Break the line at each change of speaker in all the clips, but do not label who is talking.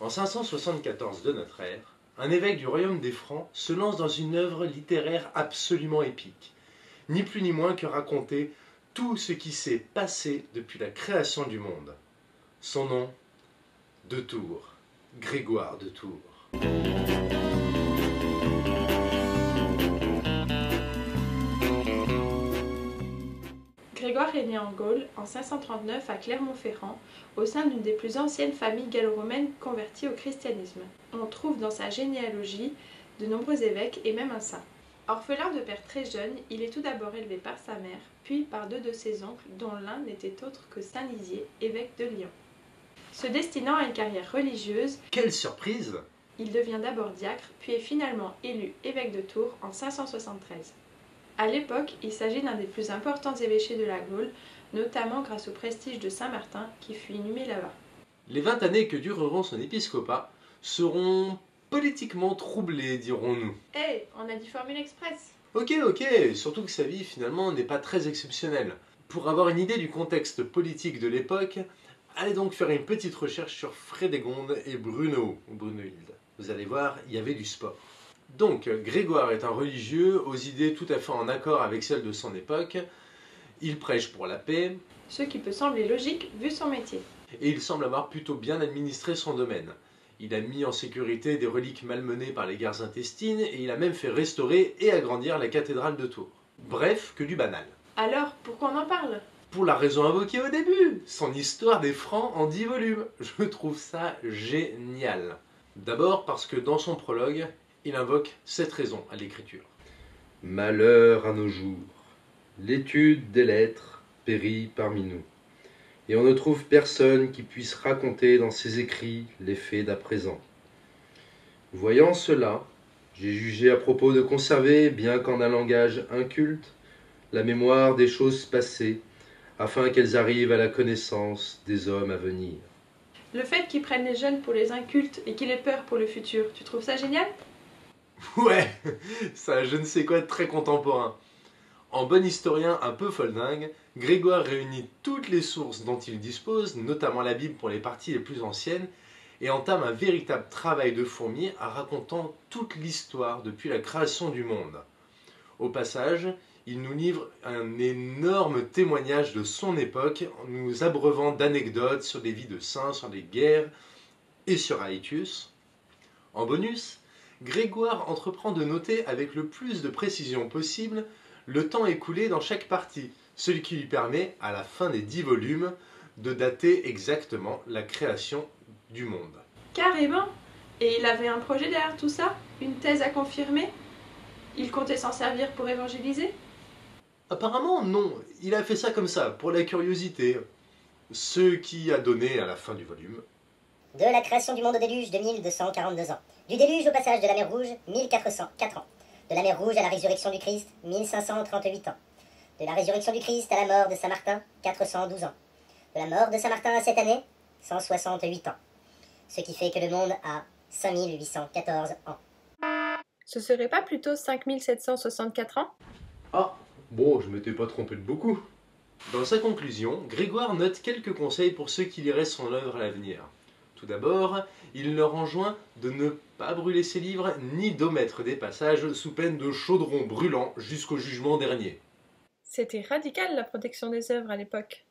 En 574 de notre ère, un évêque du royaume des Francs se lance dans une œuvre littéraire absolument épique. Ni plus ni moins que raconter tout ce qui s'est passé depuis la création du monde. Son nom, de Tours, Grégoire de Tours.
Grégoire est né en Gaule en 539 à Clermont-Ferrand, au sein d'une des plus anciennes familles gallo-romaines converties au christianisme. On trouve dans sa généalogie de nombreux évêques et même un saint. Orphelin de père très jeune, il est tout d'abord élevé par sa mère, puis par deux de ses oncles, dont l'un n'était autre que saint Lizier, évêque de Lyon. Se destinant à une carrière religieuse,
Quelle surprise!
il devient d'abord diacre, puis est finalement élu évêque de Tours en 573. À l'époque, il s'agit d'un des plus importants évêchés de la Gaule, notamment grâce au prestige de Saint Martin qui fut inhumé là-bas.
Les 20 années que dureront son épiscopat seront politiquement troublées, dirons-nous.
Hé, on a dit Formule Express.
Ok, surtout que sa vie finalement n'est pas très exceptionnelle. Pour avoir une idée du contexte politique de l'époque, allez donc faire une petite recherche sur Frédégonde et Brunohilde. Vous allez voir, il y avait du sport. Donc, Grégoire est un religieux aux idées tout à fait en accord avec celles de son époque. Il prêche pour la paix.
Ce qui peut sembler logique vu son métier.
Et il semble avoir plutôt bien administré son domaine. Il a mis en sécurité des reliques malmenées par les guerres intestines et il a même fait restaurer et agrandir la cathédrale de Tours. Bref, que du banal.
Alors, pourquoi on en parle?
Pour la raison invoquée au début, son histoire des Francs en 10 volumes. Je trouve ça génial. D'abord parce que dans son prologue, il invoque cette raison à l'écriture.
Malheur à nos jours, l'étude des lettres périt parmi nous, et on ne trouve personne qui puisse raconter dans ses écrits les faits d'à présent. Voyant cela, j'ai jugé à propos de conserver, bien qu'en un langage inculte, la mémoire des choses passées, afin qu'elles arrivent à la connaissance des hommes à venir.
Le fait qu'ils prennent les jeunes pour les incultes et qu'ils aient peur pour le futur, tu trouves ça génial?
Ouais, ça je ne sais quoi de très contemporain. En bon historien un peu foldingue, Grégoire réunit toutes les sources dont il dispose, notamment la Bible pour les parties les plus anciennes, et entame un véritable travail de fourmi en racontant toute l'histoire depuis la création du monde. Au passage, il nous livre un énorme témoignage de son époque, en nous abreuvant d'anecdotes sur les vies de saints, sur les guerres et sur Aetius. En bonus, Grégoire entreprend de noter avec le plus de précision possible le temps écoulé dans chaque partie, ce qui lui permet, à la fin des 10 volumes, de dater exactement la création du monde.
Carrément! Et il avait un projet derrière tout ça? Une thèse à confirmer? Il comptait s'en servir pour évangéliser?
Apparemment, non. Il a fait ça comme ça, pour la curiosité. Ce qui a donné, à la fin du volume,
de la création du monde au déluge, 2242 ans. Du déluge au passage de la mer Rouge, 1404 ans. De la mer Rouge à la résurrection du Christ, 1538 ans. De la résurrection du Christ à la mort de Saint Martin, 412 ans. De la mort de Saint Martin à cette année, 168 ans. Ce qui fait que le monde a 5814 ans.
Ce serait pas plutôt 5764 ans?
Ah, bon, je m'étais pas trompé de beaucoup. Dans sa conclusion, Grégoire note quelques conseils pour ceux qui liraient son œuvre à l'avenir. Tout d'abord, il leur enjoint de ne pas brûler ses livres ni d'omettre des passages sous peine de chaudron brûlant jusqu'au jugement dernier.
C'était radical la protection des œuvres à l'époque.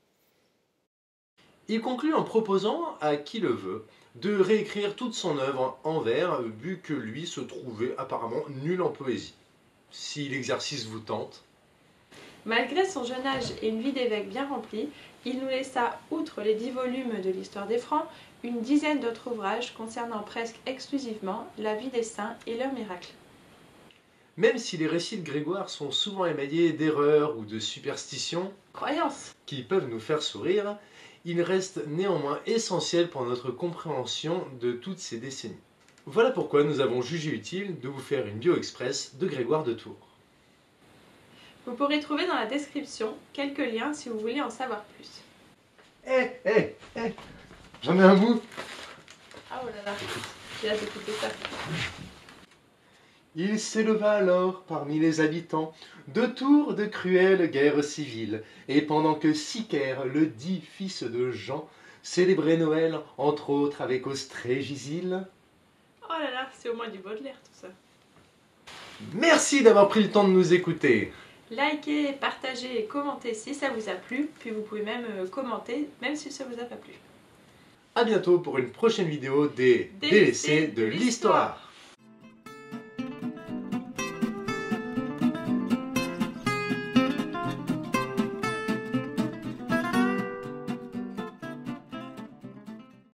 Il conclut en proposant à qui le veut de réécrire toute son œuvre en vers, vu que lui se trouvait apparemment nul en poésie. Si l'exercice vous tente.
Malgré son jeune âge et une vie d'évêque bien remplie, il nous laissa, outre les 10 volumes de l'histoire des Francs, une dizaine d'autres ouvrages concernant presque exclusivement la vie des saints et leurs miracles.
Même si les récits de Grégoire sont souvent émaillés d'erreurs ou de superstitions,
Croyance!
qui peuvent nous faire sourire, ils restent néanmoins essentiels pour notre compréhension de toutes ces décennies. Voilà pourquoi nous avons jugé utile de vous faire une bio express de Grégoire de Tours.
Vous pourrez trouver dans la description quelques liens si vous voulez en savoir plus.
J'en ai un bout.
Ah oh là là, j'ai hâte d'écouter ça.
Il s'éleva alors parmi les habitants de Tours de cruelles guerres civiles, et pendant que Sicaire, le dit fils de Jean, célébrer Noël, entre autres avec Ostrégisil.
Oh là là, c'est au moins du Baudelaire tout ça.
Merci d'avoir pris le temps de nous écouter.
Likez, partagez et commentez si ça vous a plu, puis vous pouvez même commenter même si ça vous a pas plu.
A bientôt pour une prochaine vidéo des délaissés de l'histoire.